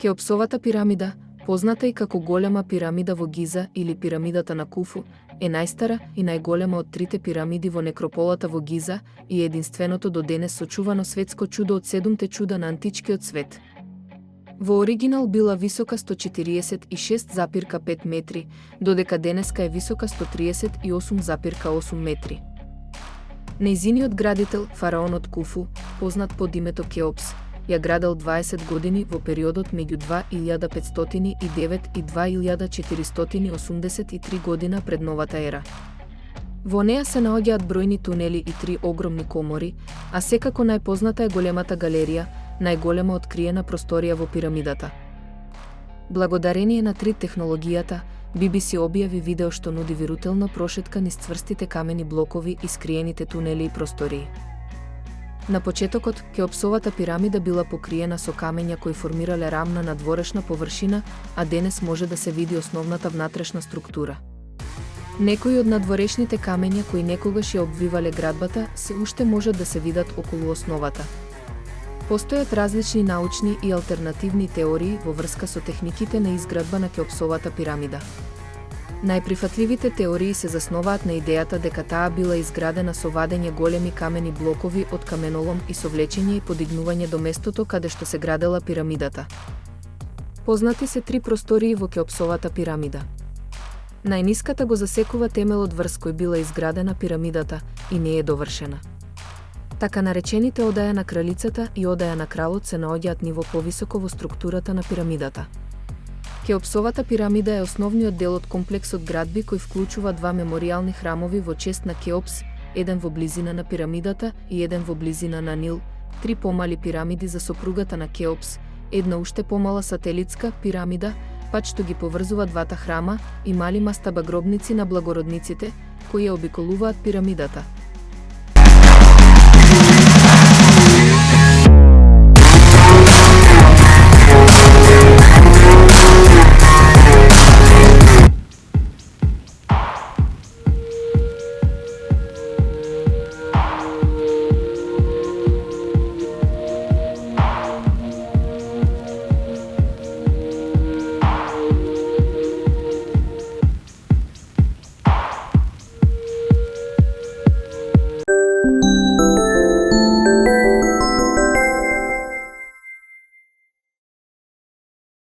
Хеопсовата пирамида, позната и како голема пирамида во Гиза или пирамидата на Куфу, е најстара и најголема од трите пирамиди во некрополата во Гиза и е единственото до денес сочувано светско чудо од 7-те чуда на античкиот свет. Во оригинал била висока 146,5 метри, додека денеска е висока 138,8 метри. Нејзиниот градител, фараонот Куфу, познат под името Кеопс, ја градел 20 години во периодот меѓу 2509 и 2483 година пред новата ера. Во неа се наоѓаат бројни тунели и 3 огромни комори, а секако најпозната е големата галерија, најголема откриена просторија во пирамидата. Благодарение на 3 технологијата, BBC објави видео што нуди вирутелна прошетка низ цврстите камени блокови и скриените тунели и простории. На почетокот, Хеопсовата пирамида била покриена со камења кои формирале рамна надворешна површина, а денес може да се види основната внатрешна структура. Некои од надворешните камења кои некогаш ја обвивале градбата се уште можат да се видат околу основата. Постојат различни научни и алтернативни теории во врска со техниките на изградба на Хеопсовата пирамида. Најприфатливите теории се засноваат на идејата дека таа била изградена со вадење големи камени блокови од каменолом и со влечење и подигнување до местото каде што се градела пирамидата. Познати се 3 простории во Хеопсовата пирамида. Најниската го засекува темелот врз кој била изградена пирамидата и не е довршена. Така наречените одаја на кралицата и одаја на кралот се наоѓаат ниво повисоко во структурата на пирамидата. Хеопсовата пирамида е основниот дел од комплекс од градби кој вклучува 2 меморијални храмови во чест на Кеопс, еден во близина на пирамидата и еден во близина на Нил, 3 помали пирамиди за сопругата на Кеопс, една уште помала сателитска пирамида, пат што ги поврзува двата храма и мали мастаба гробници на благородниците, кои ја обиколуваат пирамидата.